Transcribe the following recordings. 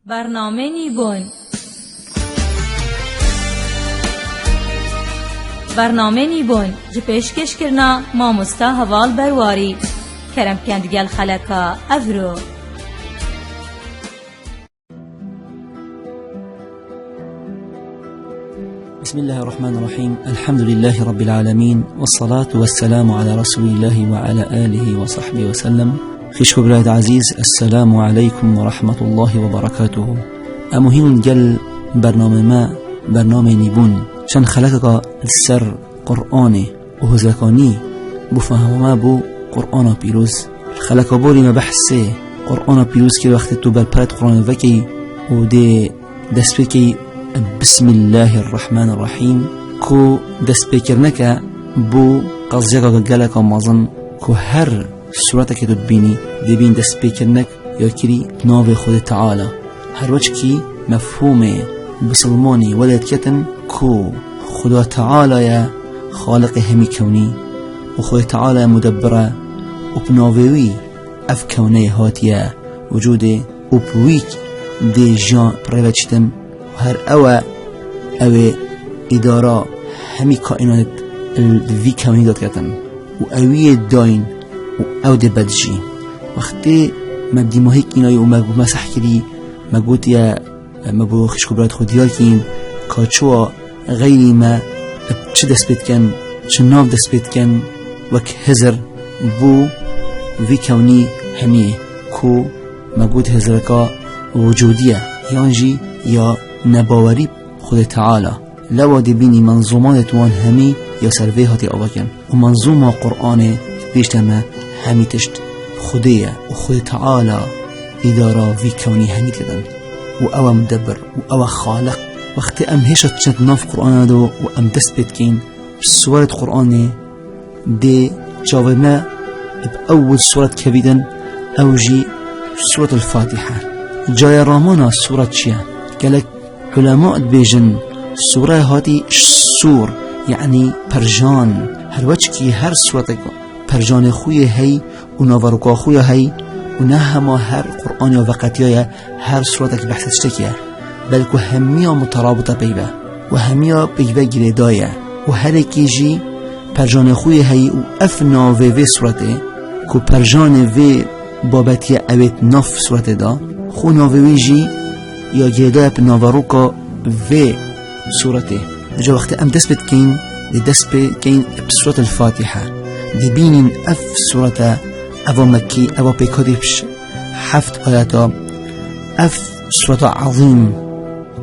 برنامه نیبون. برنامه نیبون جه پیشکش کرنا ما مستا حوال برواری کرم کندگل خلقا افرو. بسم الله الرحمن الرحيم. الحمد لله رب العالمين، والصلاة والسلام على رسول الله وعلى آله وصحبه وسلم. خيشكو بلاد عزيز، السلام عليكم ورحمة الله وبركاته. أمهين جل برنامه نيبون شان خلقك السر قرآني وهزلكاني بفهم ما بو قرآن بيروز خلق بولي ما بحثي قرآن بيروز كي وقت تو بالبرد قرآن وكي ودي دسبكي بسم الله الرحمن الرحيم كو دسبكرنك بو قصدك قلقك ومظن كو هر صورتك تبيني دبين دسبكرنك يكري ناوي خود تعالى هر وجهكي مفهومه بسلماني ولد كتن كو خدا تعالى يا خالق همي كوني وخدا تعالى مدبره وبناوي اف كوني هاتيا وجوده وبويك دي جان بريفتشتم وهر او اداره همي كائنات الفي كوني دات كتن واوي داين او دي بدجي وقتی مبدی ماهیک اینای و مسح کردی مگوت یا مبو خشکو برات خودیار کین کاچوا غیری ما چه دست بید کن چه ناف دست بید کن وک هزر بو وی کونی همیه کو مگوت هزرکا وجودیه یانجی یا نباوری خود تعالی لو دی بینی منظومات توان همی یا سروی هاتی آواکن و منظومه قرآن بیشتما همی تشت خودیه و خود تعالی اداره وی کونی همی کدن و او مدبر و او خالق وقت ام هشت شد ناف قرآن دو و ام دست بتكين سورة قرآن دي جاوبنا بأول سورة كبيدا أوجي سورة الفاتحة جاي رامانا سورة شيا قالك علماء بيجن سورة هاتي سور يعني برجان هر وجهكي هر سورة برجان خوية هي ونافرقا خوية هي ونهما هر قرآن وقتيا هر سورة بحث تشتكيه بلکه همیا مترابطه بیبه و همیا بیبه گریدایه و هر کیجی پرجان خوی هی و اف ناوه وی صورته که پرجان وی بابتی اوید ناف صورته دا خو ناوه وی جی یا گریدای پی ناوروکا وی صورته جا وقت ام دست بتکین دی دست بتکین بصورت الفاتحه دی بینین اف صورته او مکی او پیکادیبش 7 آیاتا اف صورت عظیم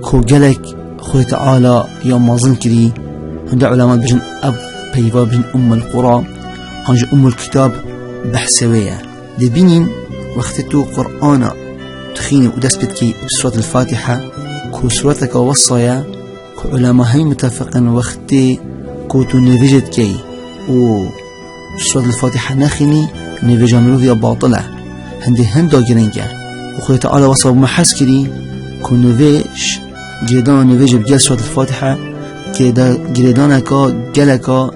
كو جلك خوي تعالى يوم مازن كري عند علماء بجن أب بيوا بجن القرى هنج الكتاب بحسوية دي بينين وقتتو قرآن تخيني ودسبت كي سورة الفاتحة كو سورتك وصايا كو علماء هاي متفقا وقتي كو تنفجت كي و سورة الفاتحة نخيني نفجا ملوذيا باطلة هندي هندا جرنجا وخوي تعالى وصا محس كري كو نفيش جردان نویج بگل سورة الفاتحة که دا جردانکا گلکا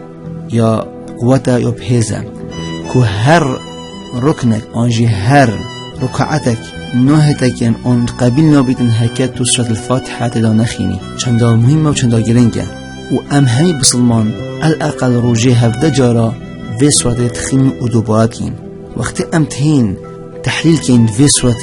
یا قوتا یا بهزه که هر رکنک آنجی هر رکعتک نهتک آن قبیل نابیتن حرکت تو سورة الفاتحة تدا نخینی چندا مهمه و چندا گرنگه و ام همی بسلمان الاقل روجه هفده جارا وی سورة تخین و دوبارت کین وقتی ام تهین تحلیل کین وی سورة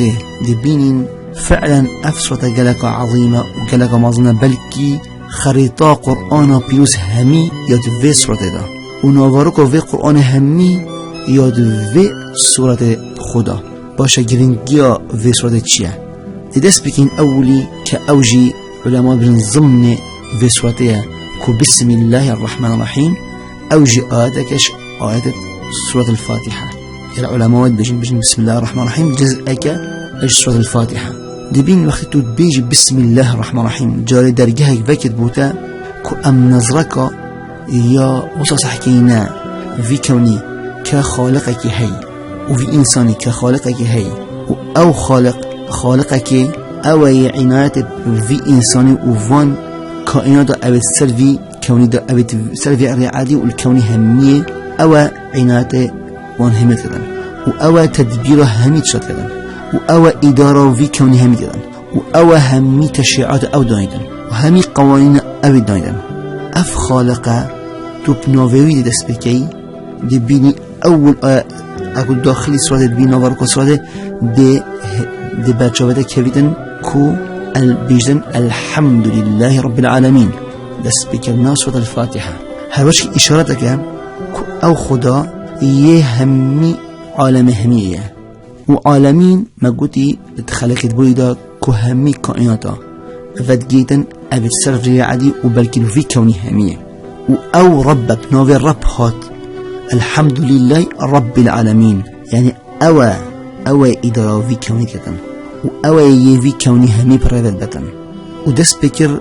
دی بینین فعلا أفسرة جلك عظيمة وجلك مظنة بلكي خريطة قرآن بيوس همي يد في سورة دا ونوارك في قرآن همي يد في سورة خدا باشا جرنجيا في سورة تشيا تدس بكين أولي كأوجي علماء بن ضمن في سورة كو بسم الله الرحمن الرحيم أوجي آياتكش آيات سورة الفاتحة يا العلماء بجن بسم الله الرحمن الرحيم جزءك ايش سورة الفاتحة دبين وقت تو بيجي بسم الله الرحمن الرحيم جاري درجهك فكت بوتا كو ام نظرك يا وصص حكينا في كوني كخالقك هي وفي انساني كخالقك هي او خالقك او عناية في انساني وفان كائنات او السلفي كوني دا او السلفي الرعادي والكوني همية او عناية وان همت كذا او تدبير هميت شد كذا و او اداره وی کونی همی دادن و او همی تشریعات او دانیدن و همی قوانین او دانیدن. اف خالقه تو بناوی دست بکی دی بینی اول اگه داخلی سواده دی بینی نوارکو سواده دی برچاوده کویدن کو بیجدن الحمد لله رب العالمین دست بکرنا سواده الفاتحه. هر وجه اشارت اکه او خدا یه همی عالم همیه و عالمین مگوتی تخلقت بویدا که همی کائناتا ودگیتن ابد سر ریعدی و بلکن في كوني همية و او ربك نوفي الرب هات الحمد لله رب العالمين يعني او ادارة في كوني كتن و او يفي كوني همي بريد بتن و دس بكر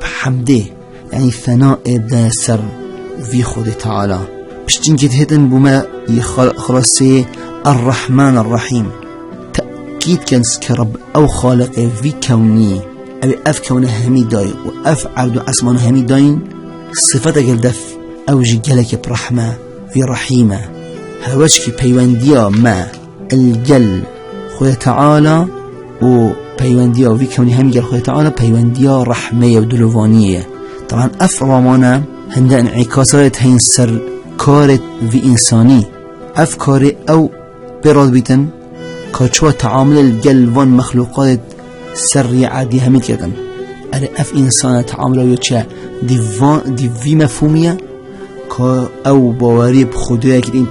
بحمده يعني ثناء دا سر في خود تعالى بشتين كتهتن بما خلاصي الرحمن الرحيم تأكيد كنس كرب او خالق في كوني أبي أف كونه همي داي وأف عرض أسمان همي داين صفات الدف أو جلك برحمة في رحيمة هواجك بيوانديا ما الجل خوي تعالى و بيوانديا في كونه همي جل خوي تعالى بيوانديا رحمة ودلوانية. طبعا أف رامانا هند انعكاسات هين سر كارت في إنساني أف كاري أو براد بيتن كاشوا تعامل الجل وان مخلوقات سر عادي همي كدن اره اف انسان تعامل ويتشا دي في مفهومية او باوري بخدايا كدين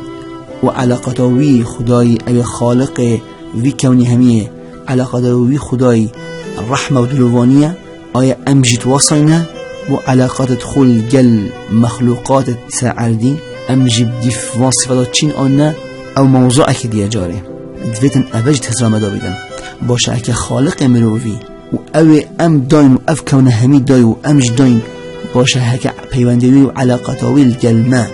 وعلاقتاوي خداي او خالق في كوني همية علاقتاوي خداي الرحمة ودلوانية ايا امجد وصينا وعلاقات دخول جل مخلوقات سعردي امجد دي في وصفات چين آنا او موضوع كديا جاري دویتن اوجد هزرامه دابیدن باشه اکه خالق مروی و اوی ام داین و اف کونه همی دای و امج داین باشه اکه پیوندوی و علاقتاوی الگلمه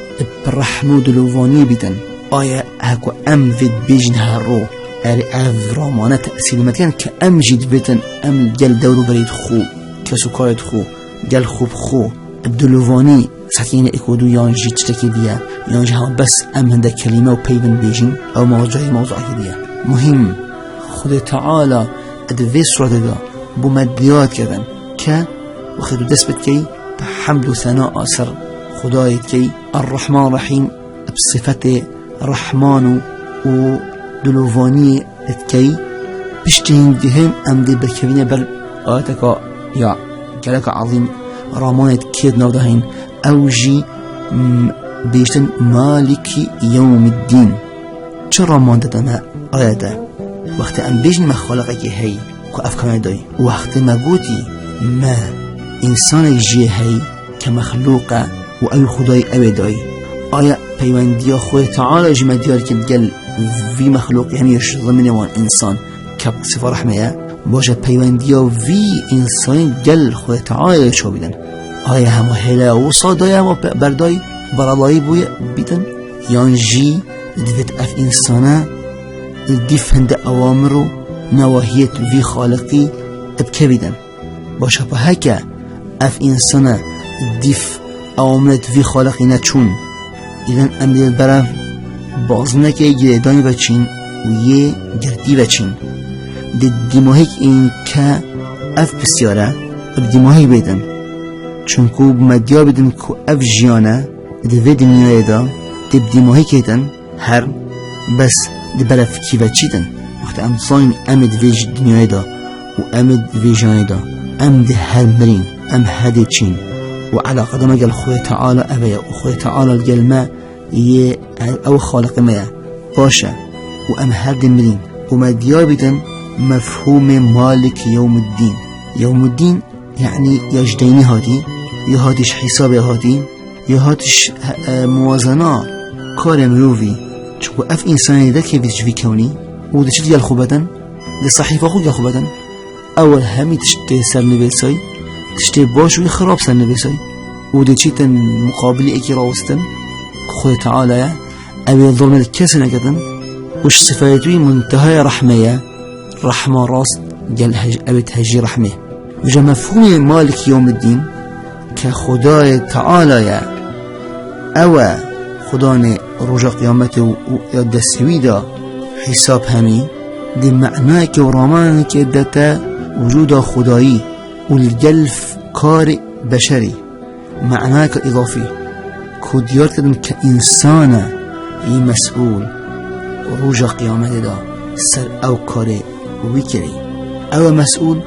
برحمه و دلوانی بیدن آیا اکو ام وید بیجن هر رو اری اف رامانه تأثیر متین که ام جید بیتن ام گل دورو برید خو کسو کارت خو گل خوب خو دلوانی سکین اکودو یان جید چتکی دیه یان جهان بس ام هنده کلمه و پیوند بیجن او موضوع دیه مهم خود تعالى ادوی صورت دا بمدیات کردن که وخدو دست بد کی بحمد و ثناء سر خدایت کی الرحمن الرحیم بصفت رحمان و دلوانی کی بشتین دهم ام دی بکوینه بر آیتکا یا کلک عظیم رامانت کید نو دهین اوجی بیشتن مالکی یوم الدین چه رامان دادن آیته وقت ام بیجن ما خالقه که هی که افکار دای وقت ما گوتی ما انسان جی هی که مخلوقه و او خدای او دای آیا پیوندیا خوی تعالی جمع دیار که دل وی مخلوق همیش ضمن وان انسان که صفا رحمه باشه پیوندیا وی انسان دل خوی تعالی شو بیدن آیا همه هلا و صادای همه بردای برالایی بوی بیدن یان جی دوید اف انسانه الديف هند أوامره نواهية في خالقي بكبدا باشه هكا اف انسان الديف أوامرت في خالقي نتشون إذن أمدي البرف بازنه که گردانی بچین و یه گردی بچین دماهیک این که اف بسیاره بدماهی بیدن چونکو بمدیا بیدن که اف جیانه دوی دنیای دا دماهیک ایدن هر بس دبرف کی بچیدن وقت ام صاین امد ویج دنیای دا و امد ویجای دا امد هر مرین ام هدی چین و علا قدم اگل خوی تعالی اویا و خوی تعالی الگل ما یه او خالق ما باشه و ام هر دی مرین و ما دیابیدن مفهوم مالک یوم الدین یوم الدین یعنی یجدینی هادی یا هادیش حساب هادی یا هادیش موازنه کار مروفی چون اف انسانی ده که ویجوی کونی و ده چه دیگه خوبتن ده صحیفه خوب خوبتن اول همی تشته سر نویسای تشته باش و خراب سر نویسای و ده چی تن مقابلی اکی راوستن خود تعالی اوی ظلم کسی نکدن وش صفاتوی منتهای رحمه رحمه راست جل اوی تهجی رحمه وجا مفهوم مالک یوم الدین که خدای تعالی او خدای رجا قیامت و دستوی دا حساب همی دی معنای که و رامان که دتا وجود خدایی والجلف کار بشری معناه اضافي كوديار كدن كإنسان مسؤول روجا قيامت دا سر او كاري ويكري او مسؤول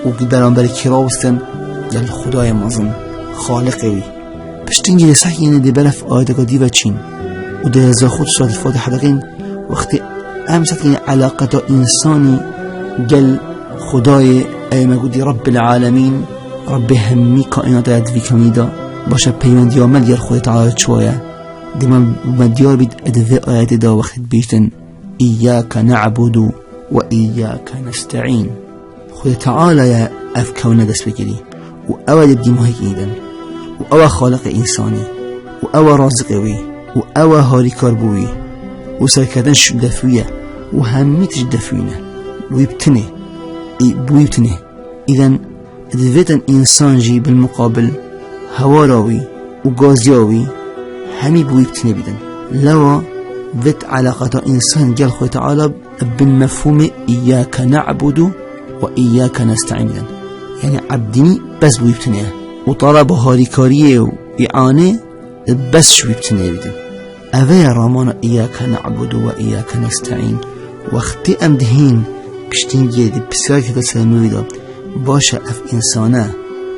وقدران بري كراوستن يال خدای مازن خالقوي بشتنجي لسحيين دي بلف آيدك ديبا چين وده زاخود سورة الفاتحة دقين وقت امسكين علاقة إنساني جل خدای اي مقودي رب العالمين رب همي كائنات يدفي كميدا باشا پیوندی آمد گر خود تعالی چوایه دیما مدیار بید ادوه آیت دا وقت بیشتن ایاک نعبد و ایاک نستعین خود تعالی اف کونه دست بگیری و او دیما هیک ایدن و او خالق انسانی و او رازقوی و او هاری کاربوی و سرکردن دفویه و همیتش دفوینه ويبتنه بويبتنه إذن ذاتن إنسان جي بالمقابل هواراوي وغازياوي همي بويبتنه بدن لوا ذات علاقة إنسان جال خوي تعالى بالمفهوم إياك نعبد وإياك نستعين بدن يعني عبدني بس بويبتنه وطلب هاريكاريه وإعانة بس شو بيبتنه بدن أذا رامان إياك نعبد وإياك نستعين وقت أمدهين بشتنجي دي بسيار كده سلموي دا باشا أف إنسانه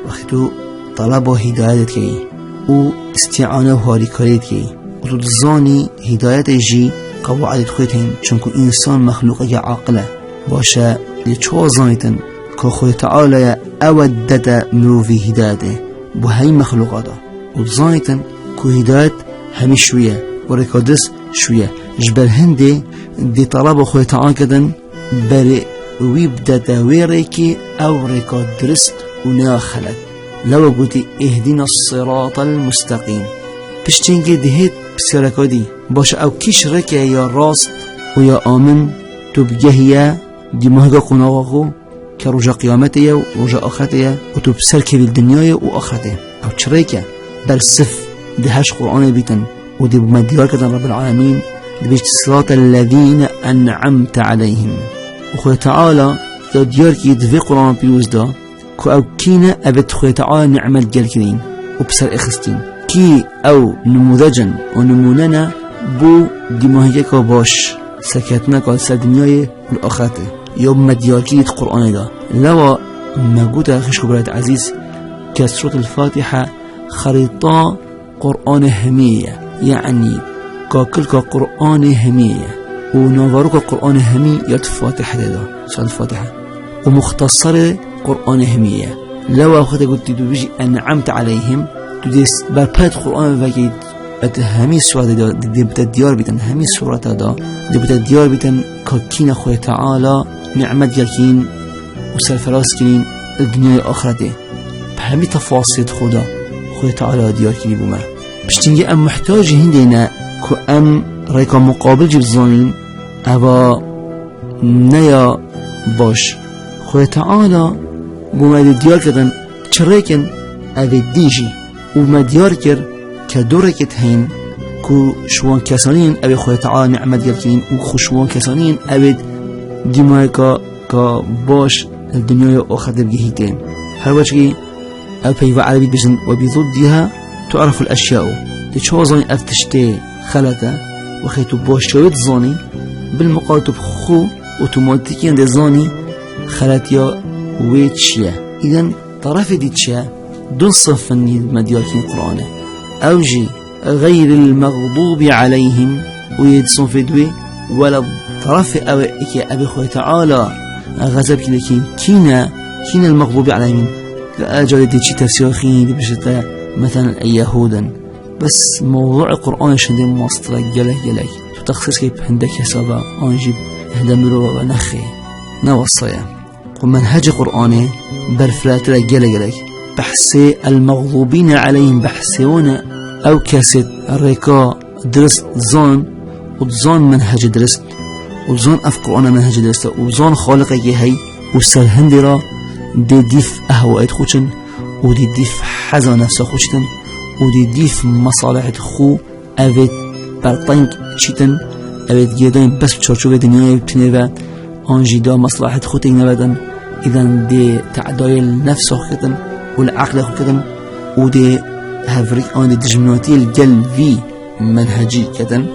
وقتو طلب هدايت كي و استعانه وهاريكاريت كي و تظاني هدايت جي قواعد خويتين چونكو إنسان مخلوقه عاقله باشا لچو ظانيتن كخوي تعالى أودد مروفي هدايته بهاي مخلوقاته و ظانيتن كو هدايت همي شوية وريكادس شوية جبل هندي دي طلب خوي تعالى كدن بري ويبدأ ويريكي أو ريكاد درست وناخلت لو قلتي اهدنا الصراط المستقيم بشتينجي دهيت بسيركا دي باش او كيش ركا يا راست ويا آمن تبجهيا دي مهجا قناغاغو كرجا قيامتيا ورجا آخرتيا وتبسركي بالدنيا وآخرتيا او تشريكا بلسف دهاش قرآن بيتن ودي بمديار كدن رب العالمين دي بيشت صراط الذين أنعمت عليهم وخوة تعالى ديار كي دفي قرآن بيوز دا كو او كينا ابد خوي تعالى نعمل جالكرين وبسر اخستين كي او نموذجا ونموننا بو دماهيك باش سكتنا قال سدنياي والاخرته يوم مدياكيت قرآن دا لوا موجودة خشكو برات عزيز كسورة الفاتحة خريطة قرآن همية يعني كاكلك قرآن همية ونظرك قرآن همي يد فاتحة دا سورة الفاتحة ومختصر قرآن همية لو أخذت قلت بيجي أنعمت عليهم تديس بربات قرآن وجد همي سورة دا دي بتديار بيتن همي سورة دا دي بتديار بيتن كاكين أخوة تعالى نعمت يالكين وسرفراز كين الدنيا آخرته بهمي تفاصيل خدا أخوة تعالى ديار كين بما بشتنجي أم محتاج هندينا كو أم ريكا مقابل جيب الظانين أبا نيا باش خوي تعالى بوما ديار كدن تشريكن أبي ديجي وما ديار كر كدوركت هين كو شوان كسانين أبي خوي تعالى نعمت يالكين وخشوان كسانين أبي ديمايكا كباش الدنيا أخذ بجهتين هل وجهي أبي وعربي بجن وبضدها تعرف الأشياء تشو ظني أفتشتي خلته وخيتو باش شويت ظني بالمقارنة بخو اوتوماتيكيا دي ظني خلاتيا ويتشيا إذن طرف ديتشيا دون صف مدياكين قرآن أوجي غير المغضوب عليهم ويدسون في دوي ولا طرف أوئك أبي خوي تعالى غزب كده كينا المغضوب عليهم أجل ديتشي تفسيرخين دي بشتا مثلا يهودا بس موضوع القرآن شديد مصطلق جلك تخصيص كيف عندك حسابا أنجيب هدمرو ونخي نوصيا ومنهج قرآني برفلات جلك بحسي المغضوبين عليهم بحسيون أو كاسد الركاء درس زون وزون منهج درس وزون أف قرآن منهج درس وزون خالق هي وسالهندرا دي ديف أهوائت خوشن ودي ديف حزن نفسه خوشتن ودي ديف مصالح خو أبد برطنك شيتن أبد جيدين بس بشرشوب الدنيا بتنبا أنجي دا مصلحة خوتين نبدن إذن دي تعداي النفس كتن والعقل كتن ودي هفريك آن دجمناتي الجل في منهجي كتن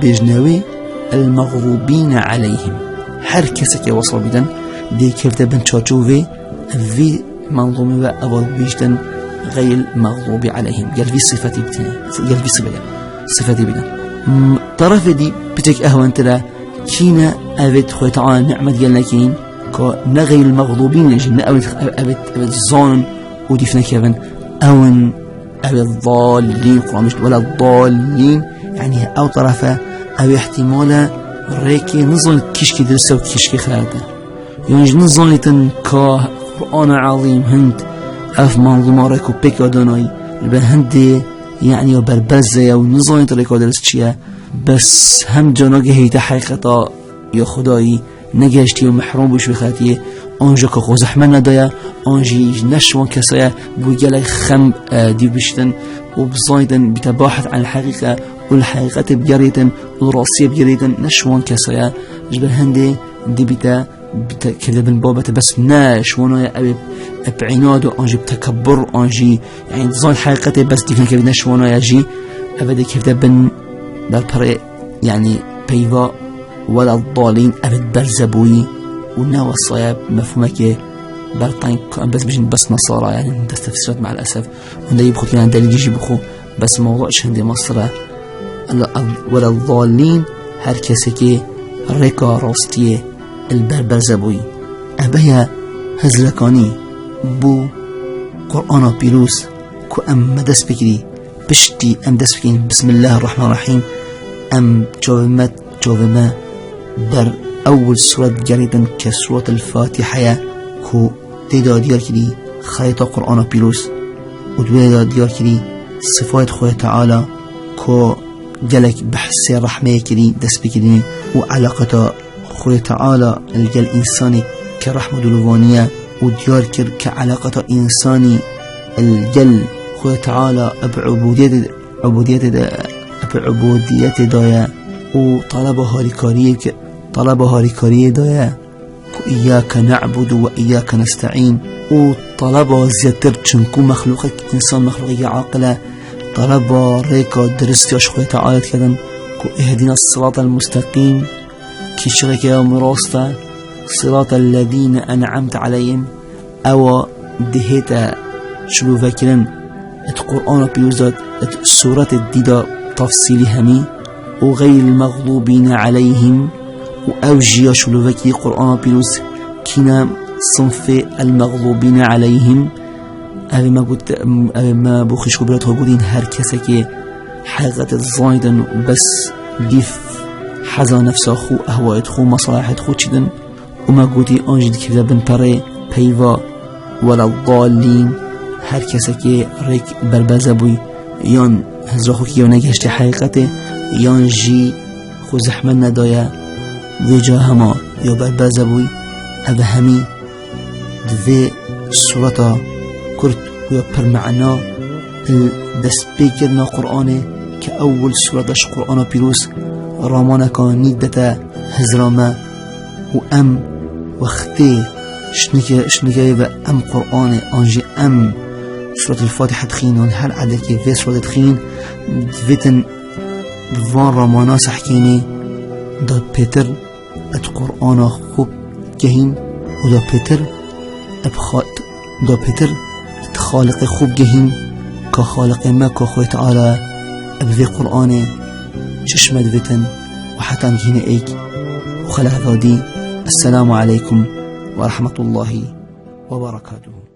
بجنوي المغضوبين عليهم هر کسی که وصل بیدن دی کفته بن چاچوه في منظومه و اول بیشتن غير مغضوب عليهم قال في صفتي بتني قال في صفتي بدن طرف دي بتك أهون ترى كينا أبد خوي تعالى نعمة قال لكين كنغير المغضوبين لجن أبد الظالم ودي فينا كيفن أون أبد الضالين قرآن مش ولا الضالين يعني أو طرفه أو احتماله ريكي نظن كيشكي درسه وكيشكي خلاته يعني نظن لتن كقرآن عظيم هند اف منظومه ريكو بيكا دوناي البهندي يعني وبربزه ونظام ريكو درس چيه بس هم جناگه هيتا حقيقتا يا خداي نگشتي ومحروم بش بخاتيه آنجا که خو زحمه ندايه آنجي نشوان كسايا بوگل خم دي بشتن وبزايدن بتباحث عن الحقيقة والحقيقة بجريتن والراسية بجريتن نشوان كسايا البهندي دي بتا كذبن بابة بس ناش وانا بعناد وانجي بتكبر انجي يعني ظن حقيقته بس دي كيف ناش وانا يجي ابدا كيف دبن بالبري يعني بيوا ولا الضالين ابد برزبوي ونوا الصياب مفهومك برطين بس بيجن بس نصارى يعني تستفسرت مع الاسف ولا يبخو كان دليل يجي بخو بس موضوعش عندي مصر ولا الضالين هر كسكي ريكا راستيه البربرزبوي أبيا هزلكاني بو قرآن بيروس كو أم مدس بكري بشتي أم دس بكين بسم الله الرحمن الرحيم أم جوفما در أول سورة جريدا كسورة الفاتحة كو تيدا ديار كري خريطة قرآن بيروس ودويدا ديار كري صفات خوية تعالى كو جلك بحث الرحمة كري دس بكري وعلاقة خوي تعالى الجل إنساني كرحمة دلوانية وديار كر كعلاقة إنساني الجل خوي تعالى بعبودية دايا وطلبها لكارية دايا إياك نعبد وإياك نستعين وطلبها زيادر چنكو مخلوقك إنسان مخلوقك عاقلة طلبها ريكا درستياش خوي تعالى كذن كو اهدنا الصراط المستقيم كشرك يا مراستا صراط الذين أنعمت عليهم أو دهيتا شلو فاكرن القرآن بيوزات سورة الديدا تفصيلي همي وغير المغضوبين عليهم وأوجي شلو فاكري قرآن بيوز كنا صنف المغضوبين عليهم أبي ما بوخش خبراتها قودين هر كسكي حقيقة الزايدن بس ديف حزا نفسه خو اهوایت خو مصالحت خو چیدن و ما گوتی آنجید که بن پره پیوا ولا الضالین هر کسی که ریک بربزه بوی یان هزرا خو که نگشت حقیقته یان جی خو زحمت ندایه ویجا هما یا بربزه بوی او همی دوی صورتا کرد و پر معنا دست بیکرنا قرآنه که اول صورتش قرآن پیروز رامانكا نيدتا هزراما وأم وختي شنكي أم قرآن أنجي أم سورة الفاتحة تخين هل عدكي في سورة تخين فيتن فان رامانا سحكيني دا بيتر القرآن خوب جهين ودا بيتر دا بيتر خالق خوب جهين كخالق ما كخوي تعالى أبذي قرآن ششمد فتن وحتى هنا ايك وخلع ذادي السلام عليكم ورحمة الله وبركاته.